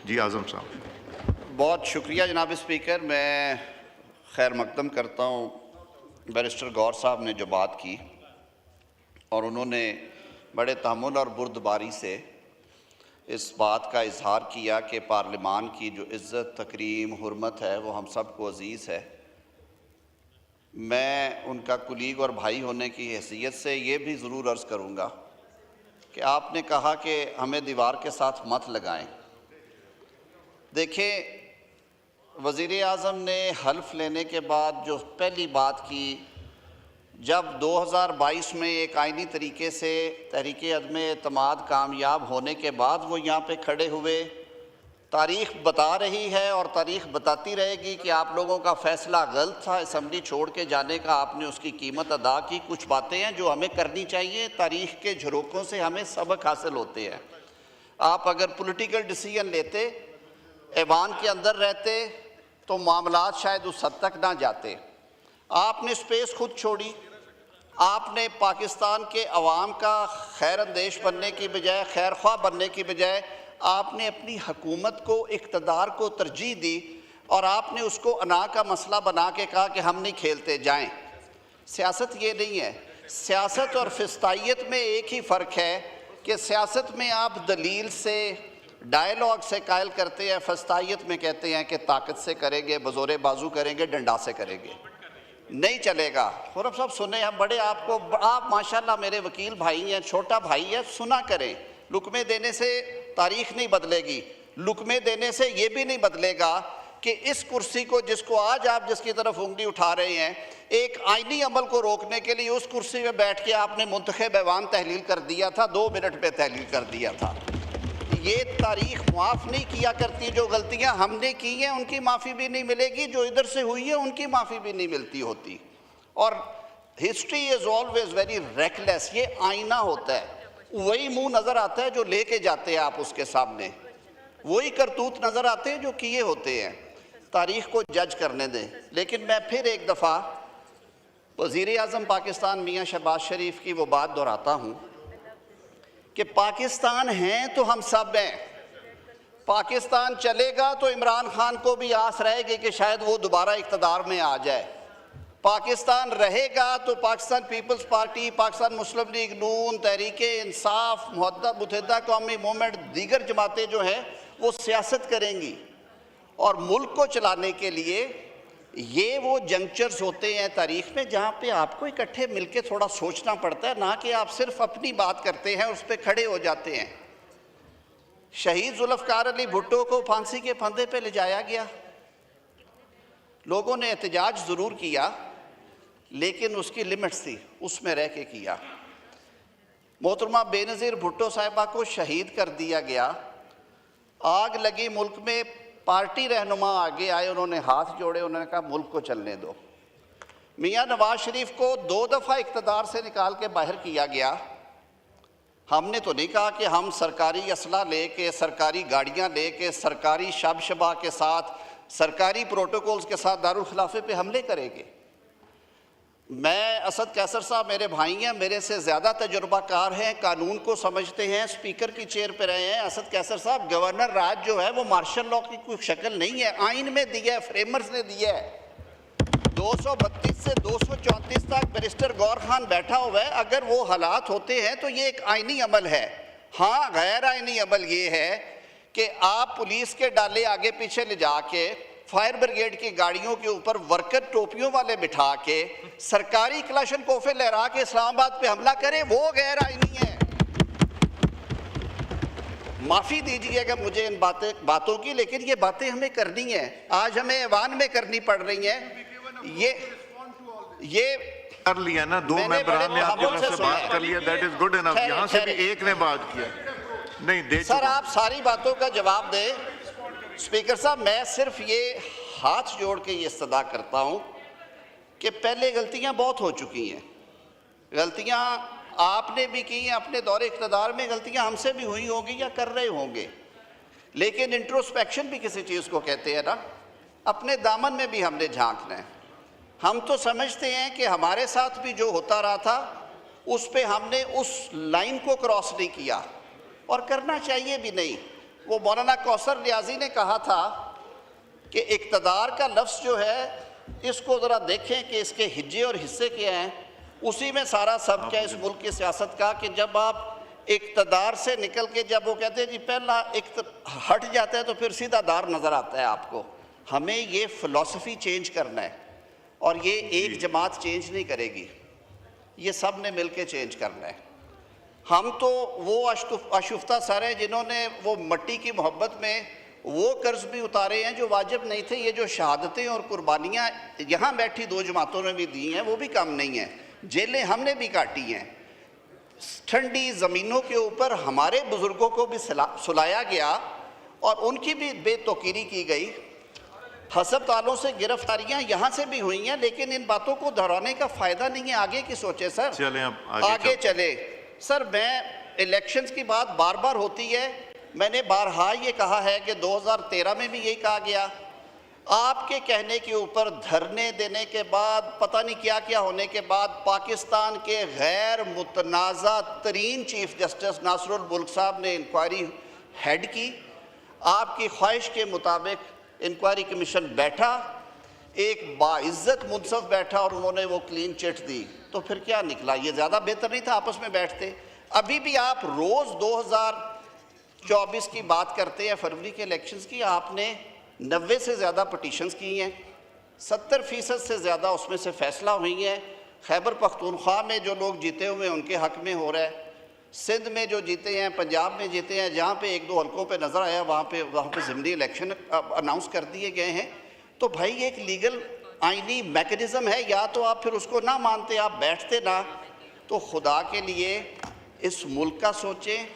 जी आज़म साहब। बहुत शुक्रिया जनाब स्पीकर। मैं खैर मकदम करता हूँ बैरिस्टर गौर साहब ने जो बात की और उन्होंने बड़े तहम्मुल और बुर्दबारी से इस बात का इजहार किया कि पार्लिमान की जो इज़्ज़त, तकरीम, हुर्मत है वो हम सब को अज़ीज़ है। मैं उनका कुलीग और भाई होने की हैसियत से ये भी ज़रूर अर्ज़ करूँगा कि आपने कहा कि हमें दीवार के साथ मत लगाएं। देखें, वज़ीर आज़म ने हल्फ लेने के बाद जो पहली बात की, जब 2022 में एक आइनी तरीके से तहरीक अदम एतमाद कामयाब होने के बाद वो यहाँ पे खड़े हुए, तारीख़ बता रही है और तारीख़ बताती रहेगी कि आप लोगों का फ़ैसला गलत था, असम्बली छोड़ के जाने का, आपने उसकी कीमत अदा की। कुछ बातें हैं जो हमें करनी चाहिए, तारीख़ के झरोकों से हमें सबक हासिल होते हैं। आप अगर पॉलिटिकल डिसीजन लेते, ऐवान के अंदर रहते, तो मामलात शायद उस हद तक ना जाते। आपने स्पेस खुद छोड़ी। आपने पाकिस्तान के अवाम का खैर अंदेश बनने की बजाय, खैर ख्वाह बनने की बजाय, आपने अपनी हुकूमत को, इक़्तिदार को तरजीह दी और आपने उसको अना का मसला बना के कहा कि हम नहीं खेलते, जाएं। सियासत ये नहीं है। सियासत और फिस्तायत में एक ही फ़र्क है कि सियासत में आप दलील से, डायलॉग से कायल करते हैं, फस्तायत में कहते हैं कि ताकत से करेंगे, बज़ोरे बाजू करेंगे, डंडा से करेंगे। नहीं चलेगा। खुरम साहब सुने, हम बड़े आपको, आप माशाल्लाह मेरे वकील भाई हैं, छोटा भाई है, सुना करें। लुकमे देने से तारीख नहीं बदलेगी, लुकमे देने से ये भी नहीं बदलेगा कि इस कुर्सी को, जिसको आज आप जिसकी तरफ उंगली उठा रहे हैं, एक आइनी अमल को रोकने के लिए उस कुर्सी में बैठ के आपने मुंतखब ऐवान तहलील कर दिया था, 2 मिनट में तहलील कर दिया था। ये तारीख़ माफ़ नहीं किया करती। जो गलतियां हमने की हैं उनकी माफ़ी भी नहीं मिलेगी, जो इधर से हुई है उनकी माफ़ी भी नहीं मिलती होती। और history is always very reckless. ये आईना होता है, वही मुंह नज़र आता है जो लेके जाते हैं आप उसके सामने, वही करतूत नज़र आते हैं जो किए होते हैं। तारीख़ को जज करने दें। लेकिन मैं फिर एक दफ़ा वज़ीर आज़म पाकिस्तान मियाँ शहबाज शरीफ की वो बात दोहराता हूँ कि पाकिस्तान हैं तो हम सब हैं। पाकिस्तान चलेगा तो इमरान खान को भी आस रहेगी कि शायद वो दोबारा इक़्तिदार में आ जाए। पाकिस्तान रहेगा तो पाकिस्तान पीपल्स पार्टी, पाकिस्तान मुस्लिम लीग नून, तहरीक इंसाफ, मुत्तहिदा कौमी मूवमेंट, दीगर जमातें जो हैं वो सियासत करेंगी। और मुल्क को चलाने के लिए ये वो जंक्चर्स होते हैं तारीख़ में जहाँ पे आपको इकट्ठे मिलके थोड़ा सोचना पड़ता है, ना कि आप सिर्फ अपनी बात करते हैं, उस पर खड़े हो जाते हैं। शहीद जुल्फ़िकार अली भुट्टो को फांसी के फंदे पे ले जाया गया, लोगों ने एहतजाज ज़रूर किया, लेकिन उसकी लिमिट्स थी, उसमें रह के किया। मोहतरमा बेनज़ीर भुट्टो साहिबा को शहीद कर दिया गया। आग लगी मुल्क में, पार्टी रहनुमा आगे आए, उन्होंने हाथ जोड़े, उन्होंने कहा मुल्क को चलने दो। मियाँ नवाज शरीफ को 2 दफ़ा इक़्तिदार से निकाल के बाहर किया गया। हमने तो नहीं कहा कि हम सरकारी असला लेके, सरकारी गाड़ियाँ लेके, सरकारी शब-शबा के साथ, सरकारी प्रोटोकॉल्स के साथ दारुल खिलाफे पे हमले करेंगे। मैं, असद कैसर साहब मेरे भाई हैं, मेरे से ज़्यादा तजुर्बाकार हैं, कानून को समझते हैं, स्पीकर की चेयर पे रहे हैं। असद कैसर साहब, गवर्नर राज जो है वो मार्शल लॉ की कोई शक्ल नहीं है, आइन में दिया है, फ्रेमर्स ने दिया है। 232 से 234 तक बैरिस्टर गौर खान बैठा हुआ है। अगर वो हालात होते हैं तो ये एक आइनी अमल है। हाँ, गैर आइनी अमल ये है कि आप पुलिस के डाले आगे पीछे ले जाके, फायर ब्रिगेड की गाड़ियों के ऊपर वर्कर टोपियों वाले बिठा के, सरकारी क्लाशन कोफे लहरा के इस्लामाबाद पे हमला करें, वो गैर आइनी है। माफ़ी दीजिएगा मुझे इन बातों की, लेकिन ये बातें हमें करनी है। आज हमें ऐवान में करनी पड़ रही हैं। ये कर लिया ना, 2 मेंबरान ने आपकी तरफ से बात कर लिया, दैट इज गुड इनफ। यहाँ से भी एक ने बात किया नहीं दे। सर आप सारी बातों का जवाब दें। स्पीकर साहब, मैं सिर्फ ये हाथ जोड़ के ये इस्तदा करता हूँ कि पहले गलतियाँ बहुत हो चुकी हैं। गलतियाँ आपने भी की हैं, अपने दौरे इक़्तिदार में गलतियाँ हमसे भी हुई होंगी या कर रहे होंगे, लेकिन इंट्रोस्पेक्शन भी किसी चीज़ को कहते हैं ना। अपने दामन में भी हमने झांकना है। हम तो समझते हैं कि हमारे साथ भी जो होता रहा था उस पे हमने उस लाइन को क्रॉस नहीं किया, और करना चाहिए भी नहीं। वो मौलाना कौसर रियाजी ने कहा था कि इक़्तिदार का लफ्ज़ जो है, इसको ज़रा देखें कि इसके हिज्जे और हिस्से क्या हैं। उसी में सारा सब क्या इस मुल्क की सियासत का, कि जब आप इक़्तिदार से निकल के जब वो कहते हैं जी पहला हट जाता है तो फिर सीधा दार नज़र आता है आपको। हमें ये फ़िलॉसफी चेंज करना है, और ये एक जमात चेंज नहीं करेगी, ये सब ने मिल के चेंज करना है। हम तो वो आशुफ्ता सर हैं जिन्होंने वो मट्टी की मोहब्बत में वो कर्ज भी उतारे हैं जो वाजिब नहीं थे। ये जो शहादतें और कुर्बानियाँ यहाँ बैठी दो जमातों ने भी दी हैं, वो भी कम नहीं हैं। जेलें हमने भी काटी हैं, ठंडी ज़मीनों के ऊपर हमारे बुज़ुर्गों को भी सुलाया गया और उनकी भी बेतौकीरी की गई। हस्पतालों से गिरफ्तारियां यहाँ से भी हुई हैं, लेकिन इन बातों को दोहराने का फ़ायदा नहीं है। आगे की सोचे सर, चलें अब आगे चले सर। मैं इलेक्शंस की बात बार बार होती है, मैंने बारहा ये कहा है कि 2013 में भी यही कहा गया। आपके कहने के ऊपर धरने देने के बाद, पता नहीं क्या क्या होने के बाद, पाकिस्तान के गैर मुतनाज़ा तरीन चीफ जस्टिस नासरुल मुल्क साहब ने इंक्वायरी हेड की। आपकी ख्वाहिश के मुताबिक इंक्वायरी कमीशन बैठा, एक बाइज्जत मुनसफ बैठा और उन्होंने वो क्लीन चिट दी। तो फिर क्या निकला? ये ज़्यादा बेहतर नहीं था आपस में बैठते? अभी भी आप रोज़ 2024 की बात करते हैं, फरवरी के इलेक्शंस की। आपने 90 से ज़्यादा पटिशन्स की हैं, 70% से ज़्यादा उसमें से फ़ैसला हुई हैं। खैबर पख्तूनख्वा में जो लोग जीते हुए हैं उनके हक़ में हो रहा है, सिंध में जो जीते हैं, पंजाब में जीते हैं, जहाँ पे एक दो हलकों पे नज़र आया वहाँ पे ज़िमनी इलेक्शन अनाउंस कर दिए गए हैं। तो भाई एक लीगल आइनी मैकेनिज़्म है, या तो आप फिर उसको ना मानते, आप बैठते ना। तो खुदा के लिए इस मुल्क का सोचें।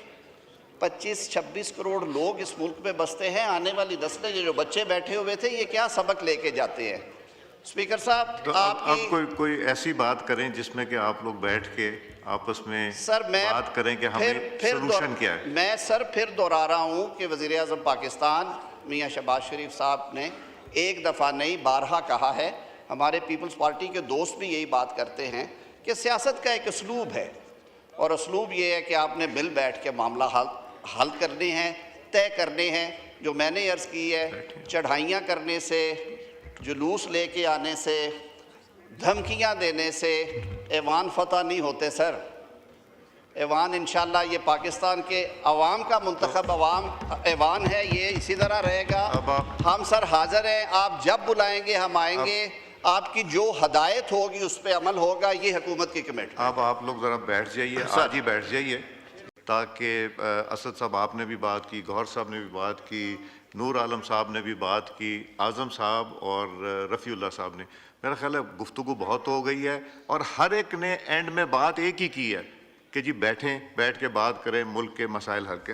25-26 करोड़ लोग इस मुल्क में बसते हैं। आने वाली नस्लें, जो बच्चे बैठे हुए थे, ये क्या सबक लेके जाते हैं? स्पीकर साहब, तो आप कोई ऐसी बात करें जिसमें कि आप लोग बैठ के आपस में सर बात करें कि हमें सॉल्यूशन क्या है। मैं सर फिर दोहरा रहा हूँ कि वज़ीर आज़म पाकिस्तान मियाँ शहबाज शरीफ साहब ने एक दफ़ा नहीं बारहा कहा है, हमारे पीपल्स पार्टी के दोस्त भी यही बात करते हैं कि सियासत का एक असलूब है, और असलूब ये है कि आपने मिल बैठ के मामला हल करने हैं, तय करने हैं। जो मैंने अर्ज़ की है, चढ़ाइयाँ करने से, जुलूस लेके आने से, धमकियाँ देने से ऐवान फतह नहीं होते सर। ऐवान इंशाल्लाह ये पाकिस्तान के अवाम का मुंतखब ऐवान है, ये इसी तरह रहेगा। हम सर हाज़िर हैं, आप जब बुलाएंगे हम आएंगे। आपकी जो हदायत होगी उस पर अमल होगा, ये हुकूमत की कमिटमेंट। अब आप लोग ज़रा बैठ जाइए, आज ही बैठ जाइए, ताकि असद साहब आपने भी बात की, गौहर साहब ने भी बात की, नूर आलम साहब ने भी बात की, आज़म साहब और रफ़ीउल्लाह साहब ने। मेरा ख्याल है गुफ्तगू बहुत हो गई है, और हर एक ने एंड में बात एक ही की है कि जी बैठ के बात करें, मुल्क के मसाइल हल के।